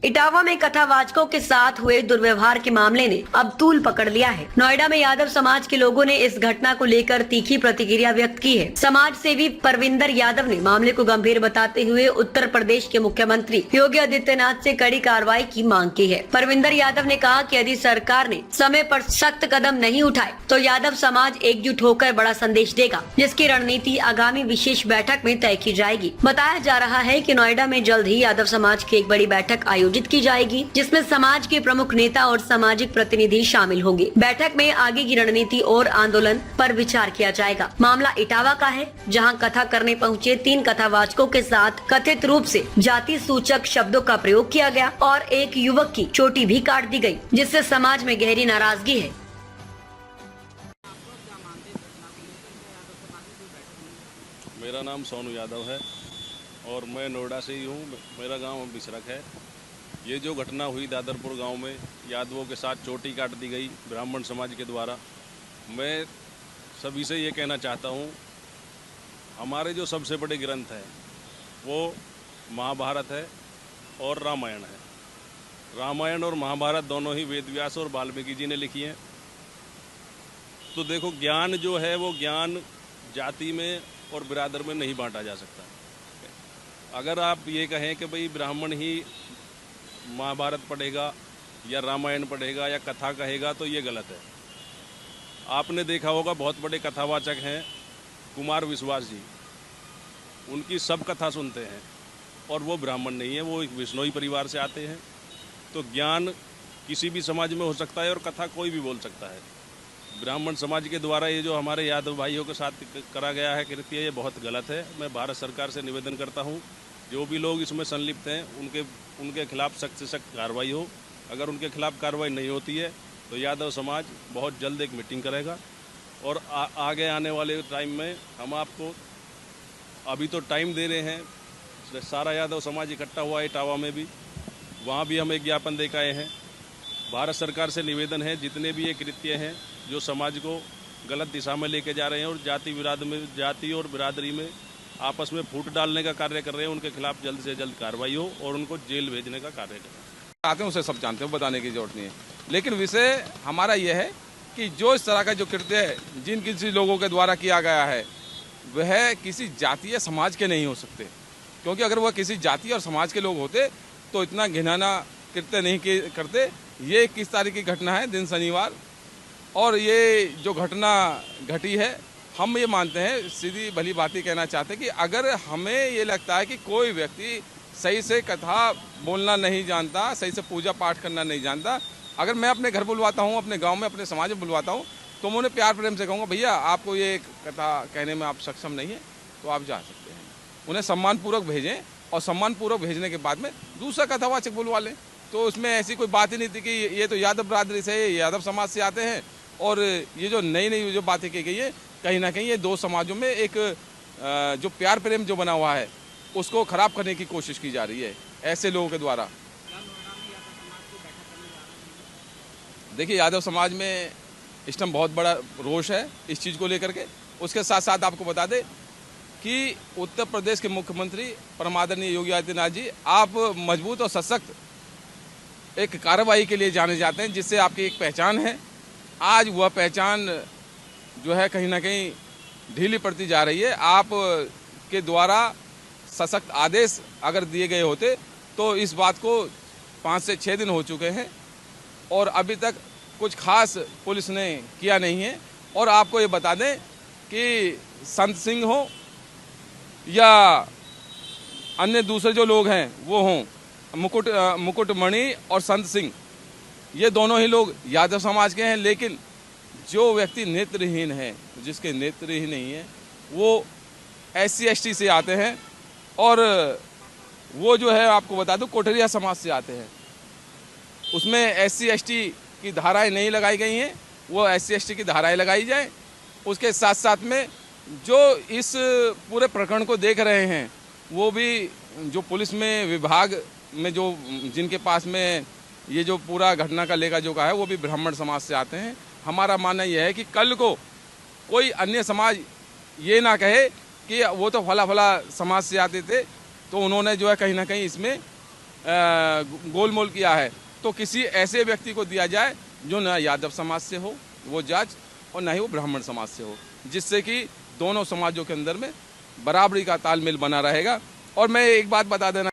इटावा में कथावाचकों के साथ हुए दुर्व्यवहार के मामले ने अब तूल पकड़ लिया है। नोएडा में यादव समाज के लोगों ने इस घटना को लेकर तीखी प्रतिक्रिया व्यक्त की है। समाज सेवी परविंदर यादव ने मामले को गंभीर बताते हुए उत्तर प्रदेश के मुख्यमंत्री योगी आदित्यनाथ से कड़ी कार्रवाई की मांग की है। परविंदर यादव ने कहा कि यदि सरकार ने समय पर सख्त कदम नहीं उठाए तो यादव समाज एकजुट होकर बड़ा संदेश देगा, जिसकी रणनीति आगामी विशेष बैठक में तय की जाएगी। बताया जा रहा है कि नोएडा में जल्द ही यादव समाज की एक बड़ी बैठक आयोजित की जाएगी, जिसमें समाज के प्रमुख नेता और सामाजिक प्रतिनिधि शामिल होंगे। बैठक में आगे की रणनीति और आंदोलन पर विचार किया जाएगा। मामला इटावा का है, जहां कथा करने पहुंचे 3 कथावाचकों के साथ कथित रूप से जाति सूचक शब्दों का प्रयोग किया गया और एक युवक की चोटी भी काट दी गई, जिससे समाज में गहरी नाराजगी है। मेरा नाम सोनू यादव है और मैं नोएडा से ही हूँ। मेरा गांव बिसरक है। ये जो घटना हुई दादरपुर गांव में यादवों के साथ चोटी काट दी गई ब्राह्मण समाज के द्वारा, मैं सभी से ये कहना चाहता हूँ, हमारे जो सबसे बड़े ग्रंथ हैं वो महाभारत है और रामायण है। रामायण और महाभारत दोनों ही वेद व्यास और वाल्मीकि जी ने लिखी हैं। तो देखो, ज्ञान जो है वो ज्ञान जाति में और बिरादर में नहीं बांटा जा सकता। अगर आप ये कहें कि भाई ब्राह्मण ही महाभारत पढ़ेगा या रामायण पढ़ेगा या कथा कहेगा, तो ये गलत है। आपने देखा होगा, बहुत बड़े कथावाचक हैं कुमार विश्वास जी, उनकी सब कथा सुनते हैं और वो ब्राह्मण नहीं है, वो एक विष्णोई परिवार से आते हैं। तो ज्ञान किसी भी समाज में हो सकता है और कथा कोई भी बोल सकता है। ब्राह्मण समाज के द्वारा ये जो हमारे यादव भाइयों के साथ करा गया है कृत्य, ये बहुत गलत है। मैं भारत सरकार से निवेदन करता हूँ, जो भी लोग इसमें संलिप्त हैं उनके खिलाफ सख्त से सख्त कार्रवाई हो। अगर उनके खिलाफ कार्रवाई नहीं होती है तो यादव समाज बहुत जल्द एक मीटिंग करेगा और आगे आने वाले टाइम में हम आपको, अभी तो टाइम दे रहे हैं, सारा यादव समाज इकट्ठा हुआ है इटावा में भी, वहाँ भी हम एक ज्ञापन दे के आए हैं। भारत सरकार से निवेदन है, जितने भी ये कृत्य हैं जो समाज को गलत दिशा में लेके जा रहे हैं और जाति और बिरादरी में आपस में फूट डालने का कार्य कर रहे हैं, उनके खिलाफ जल्द से जल्द कार्रवाई हो और उनको जेल भेजने का कार्य करें। आते हैं उसे सब जानते हैं, बताने की जरूरत नहीं है। लेकिन विषय हमारा यह है कि जो इस तरह का जो कृत्य है जिन किसी लोगों के द्वारा किया गया है, वह किसी जाति या समाज के नहीं हो सकते। क्योंकि अगर वह किसी जाति और समाज के लोग होते तो इतना घिनौना कृत्य नहीं करते। ये 21 तारीख की घटना है, दिन शनिवार, और ये जो घटना घटी है, हम ये मानते हैं, सीधी भली बात ही कहना चाहते हैं कि अगर हमें ये लगता है कि कोई व्यक्ति सही से कथा बोलना नहीं जानता, सही से पूजा पाठ करना नहीं जानता, अगर मैं अपने घर बुलवाता हूँ, अपने गांव में, अपने समाज में बुलवाता हूँ, तो मैं उन्हें प्यार प्रेम से कहूँगा, भैया आपको ये कथा कहने में आप सक्षम नहीं है तो आप जा सकते हैं। उन्हें सम्मानपूर्वक भेजें और सम्मानपूर्वक भेजने के बाद में दूसरा कथावाचक बुलवा लें। तो उसमें ऐसी कोई बात ही नहीं थी कि ये तो यादव बरादरी से, यादव समाज से आते हैं, और ये जो नई जो बातें की गई है, कहीं ना कहीं ये दो समाजों में एक जो प्यार प्रेम जो बना हुआ है उसको खराब करने की कोशिश की जा रही है ऐसे लोगों के द्वारा। देखिए, यादव समाज में इस टाइम बहुत बड़ा रोष है इस चीज़ को लेकर के। उसके साथ साथ आपको बता दें कि उत्तर प्रदेश के मुख्यमंत्री परम आदरणीय योगी आदित्यनाथ जी, आप मजबूत और सशक्त एक कार्रवाई के लिए जाने जाते हैं, जिससे आपकी एक पहचान है। आज वह पहचान जो है कहीं ना कहीं ढीली पड़ती जा रही है। आप के द्वारा सशक्त आदेश अगर दिए गए होते तो इस बात को 5 से 6 दिन हो चुके हैं और अभी तक कुछ खास पुलिस ने किया नहीं है। और आपको ये बता दें कि संत सिंह हो या अन्य दूसरे जो लोग हैं वो हों, मुकुटमणि और संत सिंह, ये दोनों ही लोग यादव समाज के हैं। लेकिन जो व्यक्ति नेत्रहीन है, जिसके नेत्र ही नहीं है, वो SC ST से आते हैं और वो जो है आपको बता दूं कोठरिया समाज से आते हैं। उसमें SC ST की धाराएं नहीं लगाई गई हैं, वो SC ST की धाराएं लगाई जाएं। उसके साथ साथ में जो इस पूरे प्रकरण को देख रहे हैं, वो भी जो पुलिस में विभाग में जो जिनके पास में ये जो पूरा घटना का लेखा जोखा है, वो भी ब्राह्मण समाज से आते हैं। हमारा मानना यह है कि कल को कोई अन्य समाज ये ना कहे कि वो तो फला फला समाज से आते थे, तो उन्होंने जो है कहीं ना कहीं इसमें गोलमोल किया है, तो किसी ऐसे व्यक्ति को दिया जाए जो न यादव समाज से हो वो जज और न ही वो ब्राह्मण समाज से हो, जिससे कि दोनों समाजों के अंदर में बराबरी का तालमेल बना रहेगा। और मैं एक बात बता देना